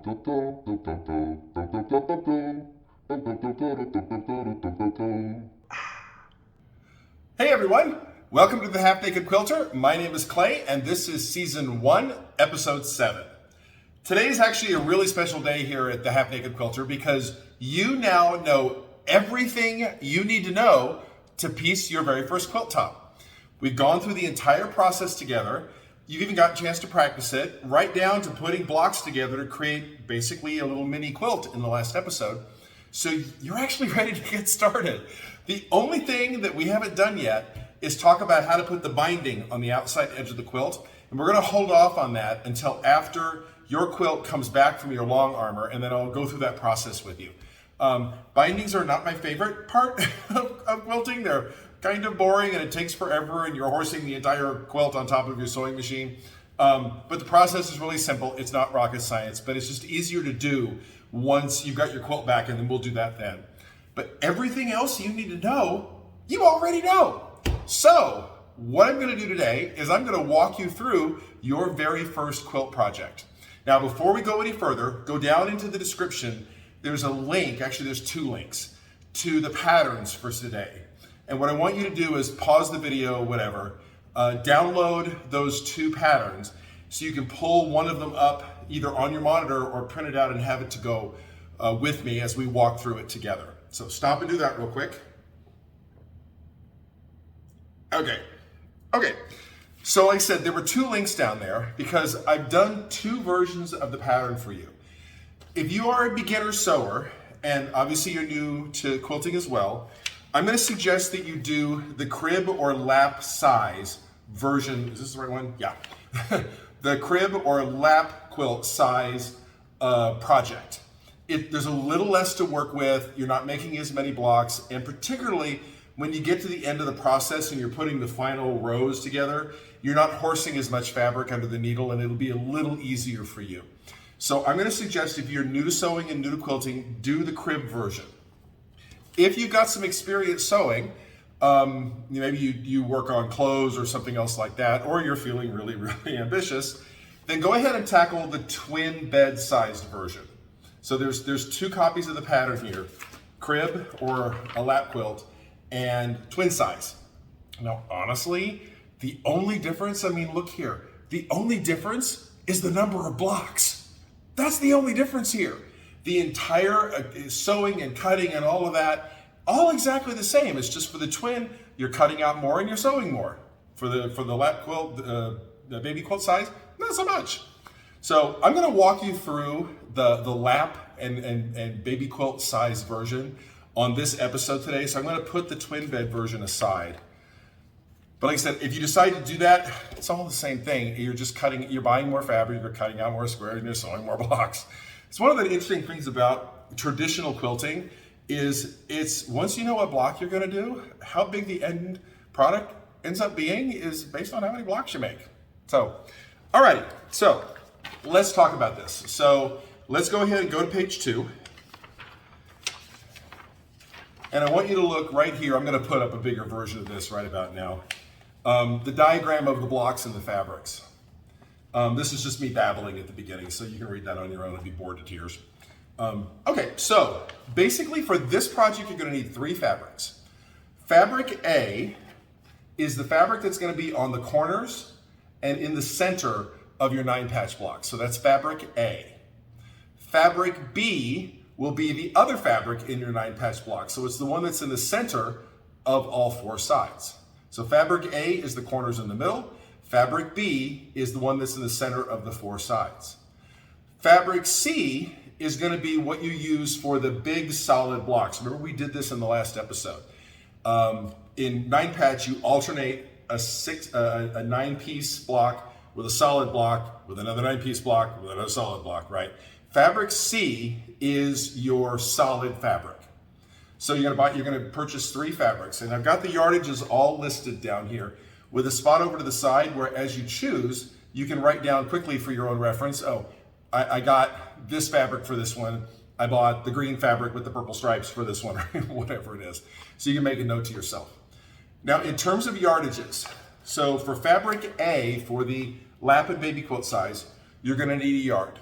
Hey everyone, welcome to the Half Naked Quilter. My name is Clay and this is Season 1, Episode 7. Today is actually a really special day here at the Half Naked Quilter because you now know everything you need to know to piece your very first quilt top. We've gone through the entire process together. You've even got a chance to practice it, right down to putting blocks together to create basically a little mini quilt in the last episode. So you're actually ready to get started. The only thing that we haven't done yet is talk about how to put the binding on the outside edge of the quilt. And we're gonna hold off on that until after your quilt comes back from your long armor, and then I'll go through that process with you. Bindings are not my favorite part of quilting. They're kind of boring and it takes forever and you're horsing the entire quilt on top of your sewing machine. But the process is really simple. It's not rocket science, but it's just easier to do once you've got your quilt back, and then we'll do that then. But everything else you need to know, you already know. So what I'm gonna do today is I'm gonna walk you through your very first quilt project. Now, before we go any further, go down into the description. There's a link, actually there's two links, to the patterns for today. And what I want you to do is pause the video, whatever, download those two patterns so you can pull one of them up either on your monitor or print it out and have it to go with me as we walk through it together. So stop and do that real quick. Okay. So like I said, there were two links down there because I've done two versions of the pattern for you. If you are a beginner sewer, and obviously you're new to quilting as well, I'm going to suggest that you do the crib or lap size version. Is this the right one? Yeah. The crib or lap quilt size project. There's a little less to work with. You're not making as many blocks, and particularly when you get to the end of the process and you're putting the final rows together, you're not horsing as much fabric under the needle, and it'll be a little easier for you. So I'm going to suggest, if you're new to sewing and new to quilting, do the crib version. If you've got some experience sewing, maybe you work on clothes or something else like that, or you're feeling really, really ambitious, then go ahead and tackle the twin bed sized version. So there's two copies of the pattern here, crib or a lap quilt, and twin size. Now, honestly, the only difference, look here, the only difference is the number of blocks. That's the only difference here. The entire sewing and cutting and all of that, all exactly the same. It's just for the twin, you're cutting out more and you're sewing more. For the lap quilt, the baby quilt size, not so much. So I'm gonna walk you through the lap and baby quilt size version on this episode today. So I'm gonna put the twin bed version aside. But like I said, if you decide to do that, it's all the same thing. You're buying more fabric, you're cutting out more squares, and you're sewing more blocks. It's one of the interesting things about traditional quilting is once you know what block you're gonna do, how big the end product ends up being is based on how many blocks you make. So, alrighty, so let's talk about this. So let's go ahead and go to page 2. And I want you to look right here. I'm gonna put up a bigger version of this right about now. The diagram of the blocks and the fabrics. This is just me babbling at the beginning, so you can read that on your own and be bored to tears. Okay, so basically for this project, you're gonna need 3 fabrics. Fabric A is the fabric that's gonna be on the corners and in the center of your 9-patch block. So that's fabric A. Fabric B will be the other fabric in your 9-patch block. So it's the one that's in the center of all 4 sides. So fabric A is the corners in the middle. Fabric B is the one that's in the center of the 4 sides. Fabric C is going to be what you use for the big solid blocks. Remember, we did this in the last episode. In 9-patch, you alternate a 9-piece block with a solid block, with another 9-piece block, with another solid block, right? Fabric C is your solid fabric. So you're gonna purchase 3 fabrics, and I've got the yardages all listed down here with a spot over to the side where, as you choose, you can write down quickly for your own reference. Oh, I got this fabric for this one. I bought the green fabric with the purple stripes for this one, or whatever it is. So you can make a note to yourself. Now, in terms of yardages, so for fabric A, for the lap and baby quilt size, you're gonna need a yard.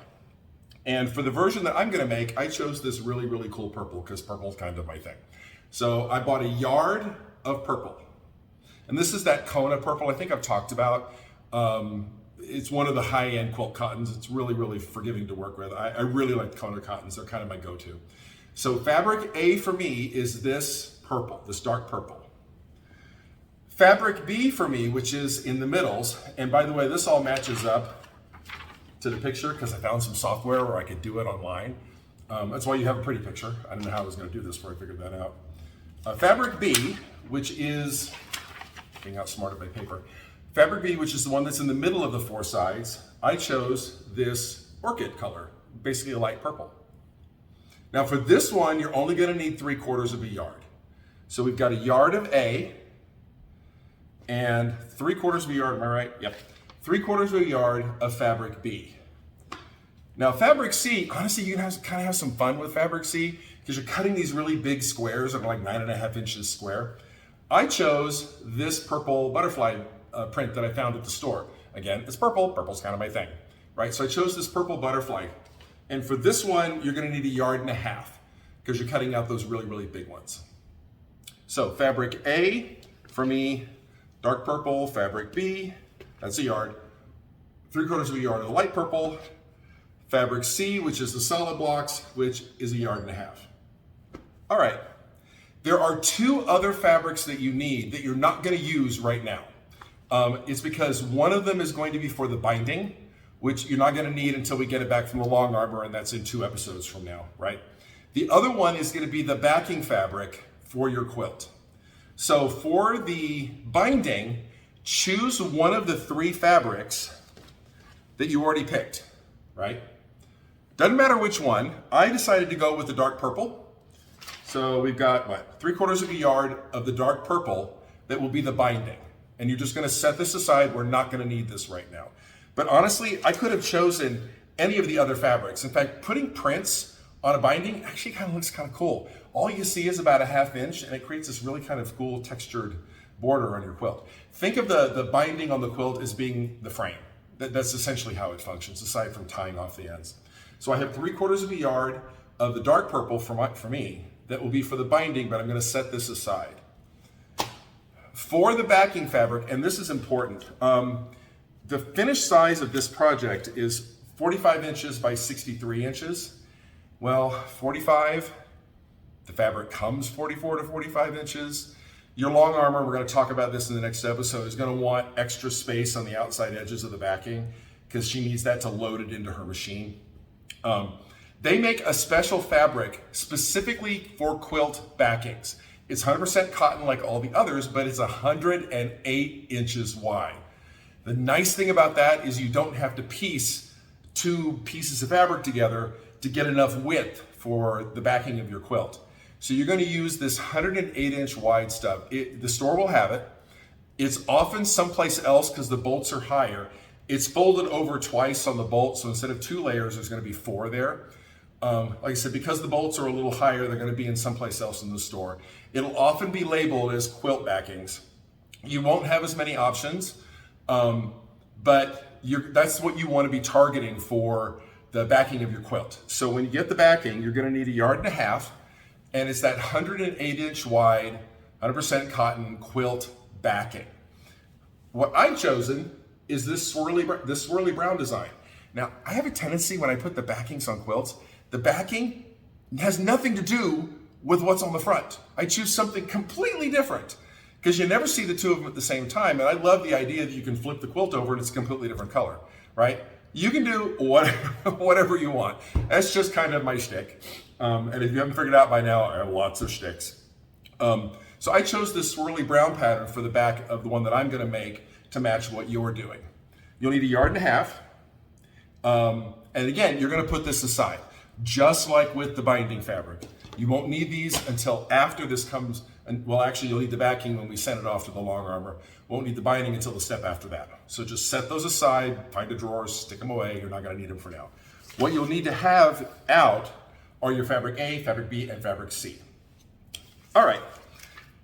And for the version that I'm gonna make, I chose this really, really cool purple because purple's kind of my thing. So I bought a yard of purple. And this is that Kona purple I think I've talked about. It's one of the high-end quilt cottons. It's really, really forgiving to work with. I really like Kona cottons. They're kind of my go-to. So fabric A for me is this purple, this dark purple. Fabric B for me, which is in the middles, and by the way, this all matches up to the picture because I found some software where I could do it online. That's why you have a pretty picture. I didn't know how I was going to do this before I figured that out. Fabric B, which is, being outsmarted by paper, Fabric B, which is the one that's in the middle of the four sides, I chose this orchid color, basically a light purple. Now for this one, you're only going to need 3/4 of a yard. So we've got a yard of A and 3/4 of a yard, am I right? Yep. 3/4 of a yard of fabric B. Now fabric C, honestly, you can kind of have some fun with fabric C because you're cutting these really big squares that are like 9.5 inches square. I chose this purple butterfly print that I found at the store. Again, it's purple, purple's kind of my thing, right? So I chose this purple butterfly. And for this one, you're gonna need 1.5 yards because you're cutting out those really, really big ones. So fabric A for me, dark purple, fabric B, that's a yard. 3/4 of a yard of the light purple. Fabric C, which is the solid blocks, which is 1.5 yards. All right, there are 2 other fabrics that you need that you're not gonna use right now. It's because one of them is going to be for the binding, which you're not gonna need until we get it back from the longarmer, and that's in 2 episodes from now, right? The other one is gonna be the backing fabric for your quilt. So for the binding, choose one of the 3 fabrics that you already picked, right? Doesn't matter which one. I decided to go with the dark purple. So we've got, what, 3/4 of a yard of the dark purple that will be the binding. And you're just gonna set this aside. We're not gonna need this right now. But honestly, I could have chosen any of the other fabrics. In fact, putting prints on a binding actually kind of looks kind of cool. All you see is about 1/2 inch and it creates this really kind of cool textured border on your quilt. Think of the binding on the quilt as being the frame. That's essentially how it functions, aside from tying off the ends. So I have 3/4 of a yard of the dark purple for me that will be for the binding, but I'm gonna set this aside. For the backing fabric, and this is important, the finished size of this project is 45 inches by 63 inches. Well, 45, the fabric comes 44 to 45 inches. Your longarmer, we're gonna talk about this in the next episode, is gonna want extra space on the outside edges of the backing because she needs that to load it into her machine. They make a special fabric specifically for quilt backings. It's 100% cotton like all the others, but it's 108 inches wide. The nice thing about that is you don't have to piece 2 pieces of fabric together to get enough width for the backing of your quilt. So you're going to use this 108 inch wide stuff. The store will have it. It's often someplace else because the bolts are higher. It's folded over twice on the bolt, so instead of 2 layers, there's going to be 4 there. Like I said, because the bolts are a little higher, they're going to be in someplace else in the store. It'll often be labeled as quilt backings. You won't have as many options, but that's what you want to be targeting for the backing of your quilt. So when you get the backing, you're going to need 1.5 yards, and it's that 108 inch wide, 100% cotton quilt backing. What I've chosen is this swirly brown design. Now, I have a tendency when I put the backings on quilts, the backing has nothing to do with what's on the front. I choose something completely different because you never see the 2 of them at the same time. And I love the idea that you can flip the quilt over and it's a completely different color, right? You can do whatever you want. That's just kind of my shtick. And if you haven't figured it out by now, I have lots of shticks. So I chose this swirly brown pattern for the back of the one that I'm gonna make to match what you're doing. You'll need 1.5 yards. And again, you're gonna put this aside, just like with the binding fabric. You won't need these until after this comes, and well, actually you'll need the backing when we send it off to the longarmer. Won't need the binding until the step after that. So just set those aside, find a drawer, stick them away. You're not gonna need them for now. What you'll need to have out are your fabric A, fabric B, and fabric C. All right,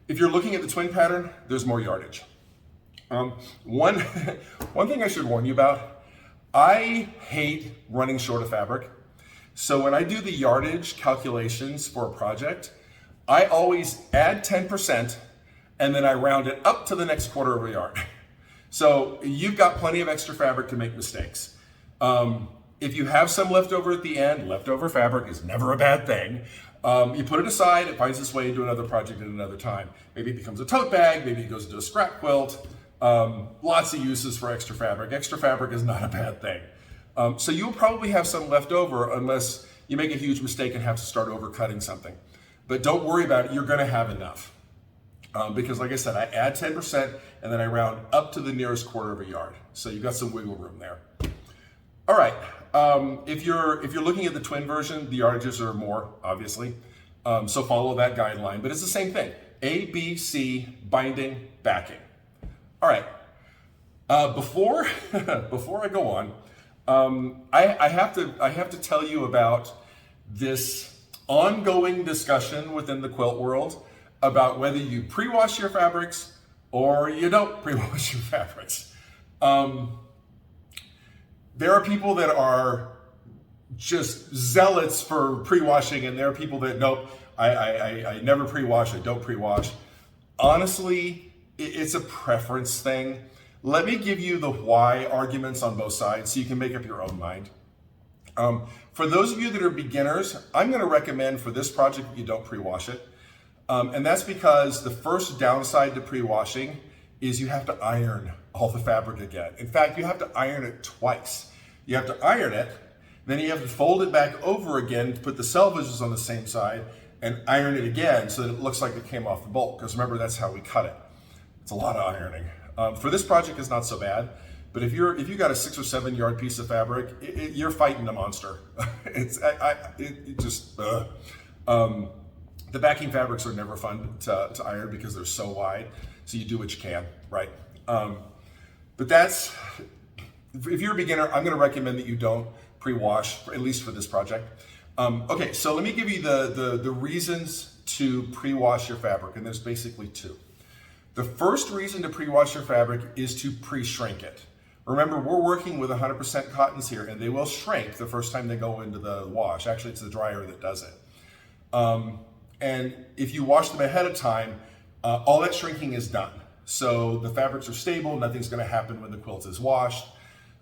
if you're looking at the twin pattern, there's more yardage. One thing I should warn you about, I hate running short of fabric. So when I do the yardage calculations for a project, I always add 10% and then I round it up to the next quarter of a yard. So you've got plenty of extra fabric to make mistakes. If you have some left over at the end, leftover fabric is never a bad thing. You put it aside, it finds its way into another project at another time. Maybe it becomes a tote bag, maybe it goes into a scrap quilt. Lots of uses for extra fabric. Extra fabric is not a bad thing. So you'll probably have some left over unless you make a huge mistake and have to start over cutting something. But don't worry about it, you're gonna have enough. Because like I said, I add 10% and then I round up to the nearest quarter of a yard. So you've got some wiggle room there. All right, if you're looking at the twin version, the yardages are more, obviously. So follow that guideline, but it's the same thing. A, B, C, binding, backing. All right, before I go on, I have to tell you about this ongoing discussion within the quilt world about whether you pre-wash your fabrics or you don't pre-wash your fabrics. There are people that are just zealots for pre-washing, and there are people that, nope, I never pre-wash, I don't pre-wash. Honestly, it's a preference thing. Let me give you the why arguments on both sides so you can make up your own mind. For those of you that are beginners, I'm gonna recommend for this project that you don't pre-wash it. And that's because the first downside to pre-washing is you have to iron all the fabric again. In fact, you have to iron it twice. You have to iron it, then you have to fold it back over again to put the selvages on the same side and iron it again so that it looks like it came off the bolt. Because remember, that's how we cut it. It's a lot of ironing. For this project, it's not so bad. But if you got a 6 or 7 yard piece of fabric, you're fighting a monster. The backing fabrics are never fun to iron because they're so wide. So you do what you can, right? But that's, if you're a beginner, I'm gonna recommend that you don't pre-wash, at least for this project. Okay, so let me give you the reasons to pre-wash your fabric, and there's basically 2. The first reason to pre-wash your fabric is to pre-shrink it. Remember, we're working with 100% cottons here, and they will shrink the first time they go into the wash. Actually, it's the dryer that does it. And if you wash them ahead of time, all that shrinking is done. So the fabrics are stable, nothing's gonna happen when the quilt is washed.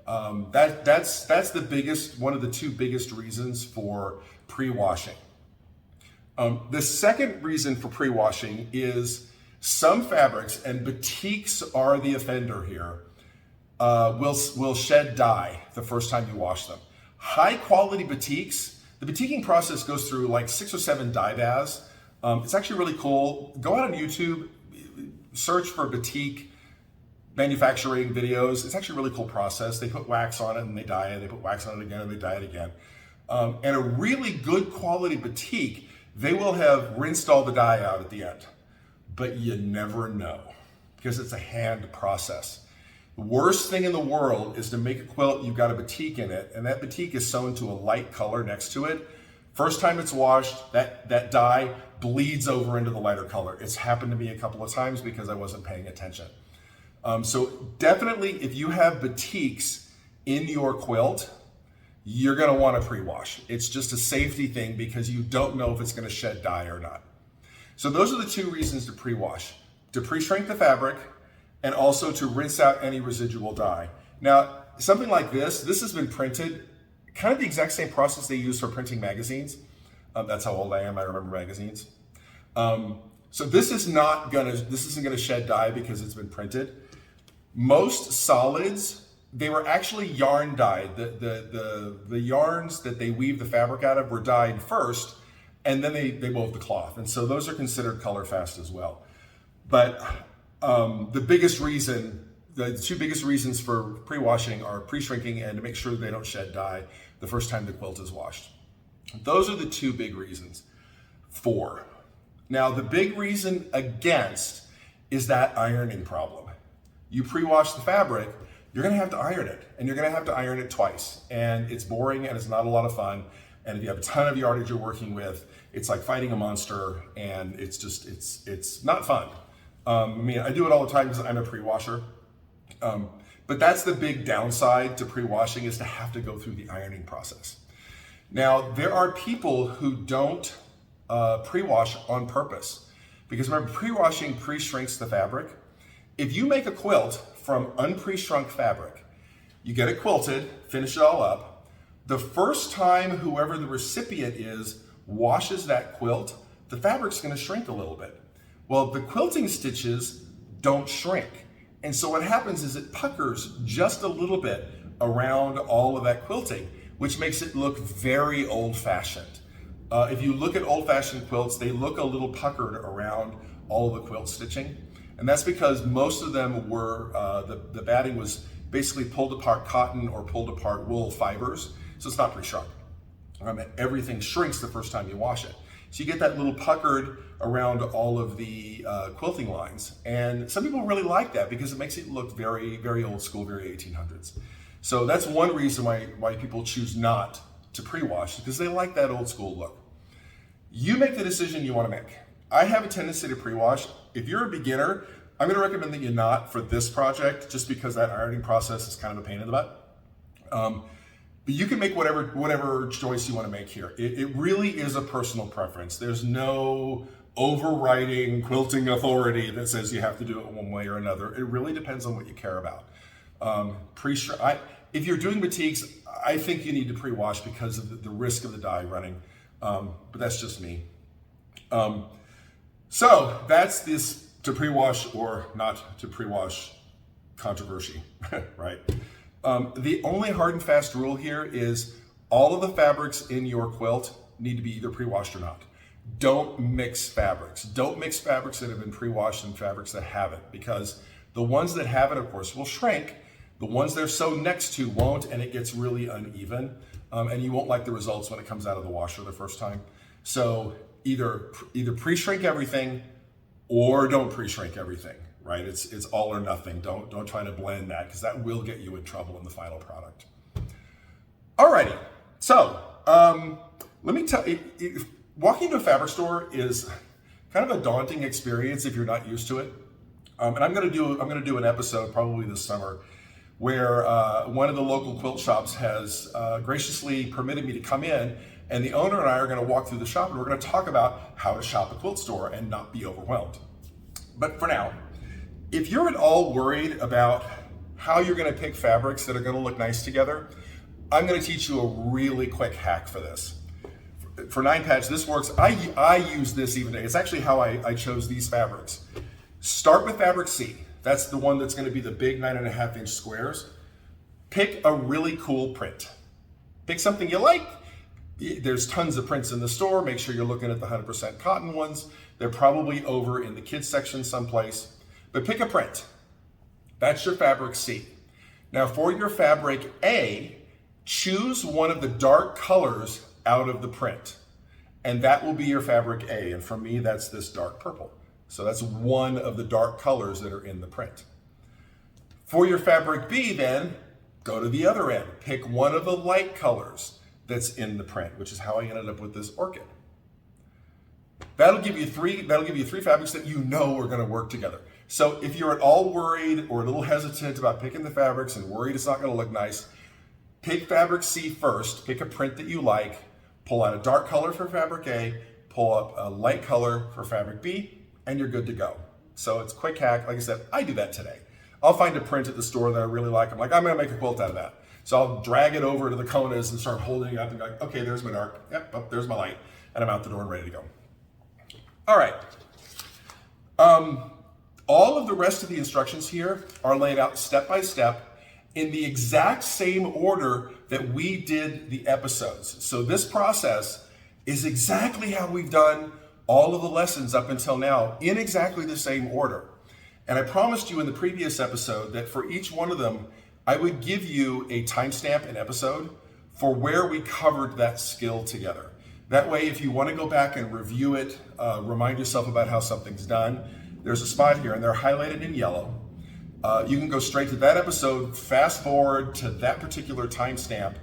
That's the biggest, one of the 2 biggest reasons for pre-washing. The second reason for pre-washing is some fabrics, and batiks are the offender here, will shed dye the first time you wash them. High quality batiks, the batiking process goes through like 6 or 7 dye baths. It's actually really cool. Go out on YouTube, search for batik manufacturing videos. It's actually a really cool process. They put wax on it and they dye it. They put wax on it again and they dye it again. And a really good quality batik, they will have rinsed all the dye out at the end. But you never know because it's a hand process. The worst thing in the world is to make a quilt, you've got a batik in it, and that batik is sewn to a light color next to it. First time it's washed, that dye bleeds over into the lighter color. It's happened to me a couple of times because I wasn't paying attention. So definitely, if you have batiks in your quilt, you're gonna wanna pre-wash. It's just a safety thing because you don't know if it's gonna shed dye or not. So those are the 2 reasons to pre-wash. To pre-shrink the fabric, and also to rinse out any residual dye. Now, something like this has been printed, kind of the exact same process they use for printing magazines. That's how old I am, I remember magazines. So this isn't gonna shed dye because it's been printed. Most solids, they were actually yarn dyed. The yarns that they weave the fabric out of were dyed first, and then they wove the cloth. And so those are considered color fast as well. But the 2 biggest reasons for pre-washing are pre-shrinking and to make sure that they don't shed dye the first time the quilt is washed. Those are the 2 big reasons for. Now, the big reason against is that ironing problem. You pre-wash the fabric, you're gonna have to iron it, and you're gonna have to iron it twice. And it's boring and it's not a lot of fun. And if you have a ton of yardage you're working with, it's like fighting a monster, and it's not fun. I mean, I do it all the time because I'm a pre-washer. But that's the big downside to pre-washing, is to have to go through the ironing process. Now, there are people who don't pre-wash on purpose, because remember, pre-washing pre-shrinks the fabric. If you make a quilt from unpre-shrunk fabric, you get it quilted, finish it all up. The first time whoever the recipient is washes that quilt, the fabric's gonna shrink a little bit. Well, the quilting stitches don't shrink. And so what happens is it puckers just a little bit around all of that quilting, which makes it look very old-fashioned. If you look at old-fashioned quilts, they look a little puckered around all of the quilt stitching. And that's because most of them were, the batting was basically pulled apart cotton or pulled apart wool fibers, so it's not pre-shrunk. Everything shrinks the first time you wash it. So you get that little puckered around all of the quilting lines. And some people really like that because it makes it look very, very old school, very 1800s. So that's one reason why people choose not to pre-wash, because they like that old school look. You make the decision you want to make. I have a tendency to pre-wash. If you're a beginner, I'm going to recommend that you not for this project, just because that ironing process is kind of a pain in the butt. But you can make whatever choice you want to make here. It really is a personal preference. There's no overriding quilting authority that says you have to do it one way or another. It really depends on what you care about. If you're doing batiks, I think you need to pre-wash because of the risk of the dye running. But that's just me. So that's this to pre-wash or not to pre-wash controversy, right? The only hard and fast rule here is all of the fabrics in your quilt need to be either pre-washed or not. Don't mix fabrics. Don't mix fabrics that have been pre-washed and fabrics that haven't, because the ones that haven't, of course, will shrink. The ones they're sewn next to won't, and it gets really uneven. And you won't like the results when it comes out of the washer the first time. So either pre-shrink everything or don't pre-shrink everything. Right? It's all or nothing. Don't try to blend that, because that will get you in trouble in the final product. Alrighty, so let me tell you, walking to a fabric store is kind of a daunting experience if you're not used to it. And I'm gonna do an episode probably this summer where one of the local quilt shops has graciously permitted me to come in, and the owner and I are gonna walk through the shop and we're gonna talk about how to shop a quilt store and not be overwhelmed. But for now, if you're at all worried about how you're going to pick fabrics that are going to look nice together, I'm going to teach you a really quick hack for this. For 9-patch, this works. I use this even today. It's actually how I chose these fabrics. Start with fabric C. That's the one that's going to be the big 9.5-inch squares. Pick a really cool print. Pick something you like. There's tons of prints in the store. Make sure you're looking at the 100% cotton ones. They're probably over in the kids section someplace. But pick a print. That's your fabric C. Now for your fabric A, choose one of the dark colors out of the print. And that will be your fabric A. And for me, that's this dark purple. So that's one of the dark colors that are in the print. For your fabric B then, go to the other end. Pick one of the light colors that's in the print, which is how I ended up with this orchid. That'll give you three fabrics that you know are going to work together. So if you're at all worried or a little hesitant about picking the fabrics and worried it's not going to look nice, pick fabric C first, pick a print that you like, pull out a dark color for fabric A, pull up a light color for fabric B, and you're good to go. So it's a quick hack. Like I said, I do that today. I'll find a print at the store that I really like. I'm like, I'm going to make a quilt out of that. So I'll drag it over to the Konas and start holding it up and be like, okay, there's my dark. Yep, oh, there's my light. And I'm out the door and ready to go. All right. All of the rest of the instructions here are laid out step by step in the exact same order that we did the episodes. So this process is exactly how we've done all of the lessons up until now, in exactly the same order. And I promised you in the previous episode that for each one of them, I would give you a timestamp and episode for where we covered that skill together. That way, if you want to go back and review it, remind yourself about how something's done, there's a spot here and they're highlighted in yellow. You can go straight to that episode, fast forward to that particular timestamp,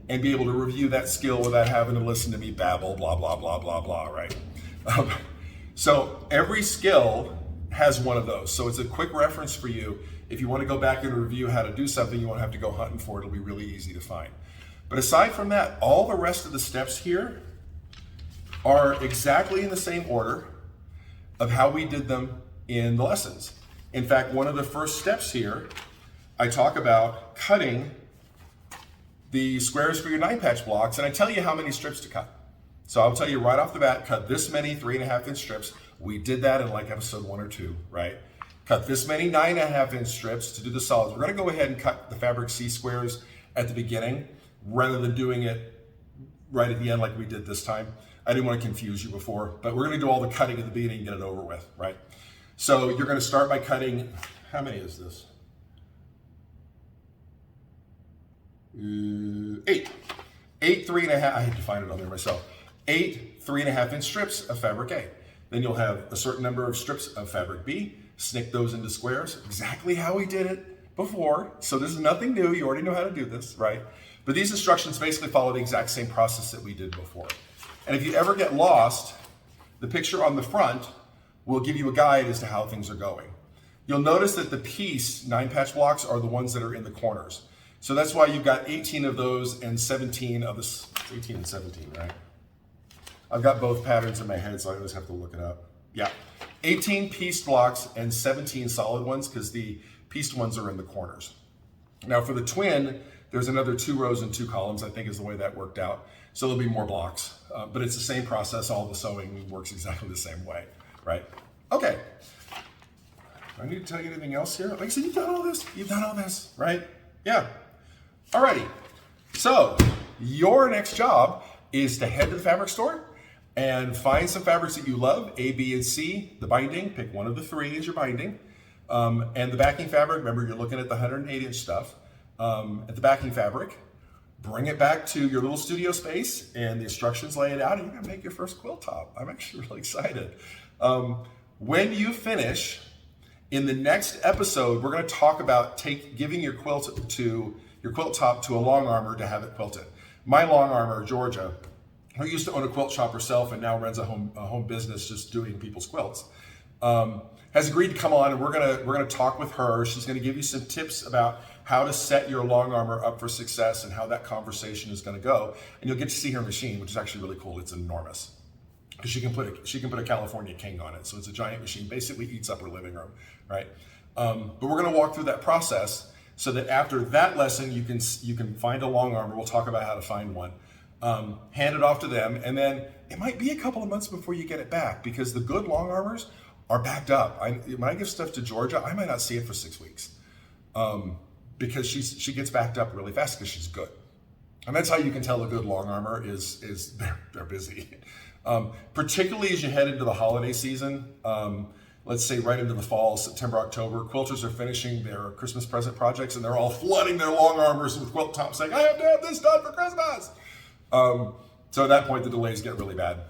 and be able to review that skill without having to listen to me babble, blah, blah, blah, blah, blah, right? So every skill has one of those. So it's a quick reference for you. If you want to go back and review how to do something, you won't have to go hunting for it. It'll be really easy to find. But aside from that, all the rest of the steps here are exactly in the same order of how we did them in the lessons. In fact, one of the first steps here, I talk about cutting the squares for your 9-patch blocks, and I tell you how many strips to cut. So I'll tell you right off the bat, cut this many 3.5-inch strips. We did that in like episode 1 or 2, right? Cut this many 9.5-inch strips to do the solids. We're gonna go ahead and cut the fabric C squares at the beginning rather than doing it right at the end like we did this time. I didn't want to confuse you before, but we're gonna do all the cutting at the beginning and get it over with, right? So you're gonna start by cutting, how many is this? 8. 8 3.5, I had to find it on there myself. 8 3.5-inch strips of fabric A. Then you'll have a certain number of strips of fabric B, snick those into squares, exactly how we did it before. So this is nothing new, you already know how to do this, right? But these instructions basically follow the exact same process that we did before. And if you ever get lost, the picture on the front will give you a guide as to how things are going. You'll notice that the piece 9-patch blocks are the ones that are in the corners. So that's why you've got 18 of those and 17 of this, 18 and 17, right? I've got both patterns in my head, so I always have to look it up. Yeah, 18 pieced blocks and 17 solid ones, because the pieced ones are in the corners. Now for the twin, there's another 2 rows and 2 columns, I think is the way that worked out. So there'll be more blocks, but it's the same process. All the sewing works exactly the same way, right? Okay. Do I need to tell you anything else here? Like I said, you've done all this. You've done all this, right? Yeah. Alrighty. So your next job is to head to the fabric store and find some fabrics that you love, A, B, and C, the binding, pick one of the 3 as your binding, and the backing fabric, remember you're looking at the 108-inch stuff, at the backing fabric, bring it back to your little studio space, and the instructions lay it out, and you're gonna make your first quilt top. I'm actually really excited. When you finish, in the next episode, we're gonna talk about giving your quilt top to a longarmer to have it quilted. My longarmer, Georgia, who used to own a quilt shop herself and now runs a home business just doing people's quilts, has agreed to come on, and we're gonna talk with her. She's gonna give you some tips about how to set your longarmer up for success and how that conversation is gonna go. And you'll get to see her machine, which is actually really cool. It's enormous. She can put a California King on it, so it's a giant machine. Basically eats up her living room, right? But we're gonna walk through that process so that after that lesson, you can find a longarmer. We'll talk about how to find one. Hand it off to them, and then it might be a couple of months before you get it back, because the good longarmers are backed up. When I give stuff to Georgia, I might not see it for 6 weeks, because she gets backed up really fast because she's good. And that's how you can tell a good longarmer is they're busy. Particularly as you head into the holiday season, let's say right into the fall, September, October, quilters are finishing their Christmas present projects, and they're all flooding their longarmers with quilt tops saying, I have to have this done for Christmas. So at that point, the delays get really bad.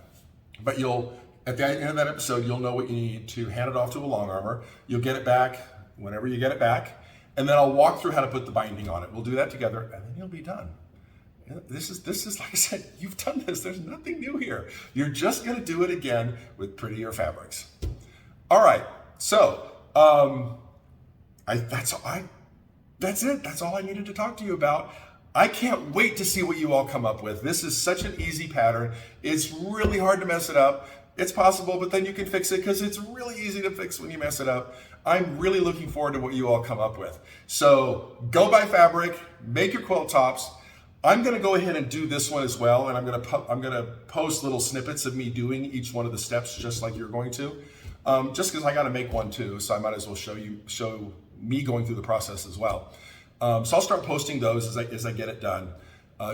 But at the end of that episode, you'll know what you need to hand it off to a longarmer. You'll get it back whenever you get it back, and then I'll walk through how to put the binding on it. We'll do that together, and then you'll be done. This is like I said, you've done this. There's nothing new here. You're just gonna do it again with prettier fabrics. All right, so that's it. That's all I needed to talk to you about. I can't wait to see what you all come up with. This is such an easy pattern. It's really hard to mess it up. It's possible, but then you can fix it because it's really easy to fix when you mess it up. I'm really looking forward to what you all come up with. So go buy fabric, make your quilt tops. I'm gonna go ahead and do this one as well, and I'm gonna post little snippets of me doing each one of the steps just like you're going to. Just because I gotta make one too, so I might as well show me going through the process as well. So I'll start posting those as I get it done,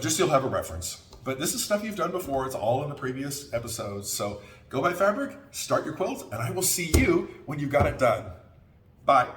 just so you'll have a reference. But this is stuff you've done before. It's all in the previous episodes. So go buy fabric, start your quilt, and I will see you when you've got it done. Bye.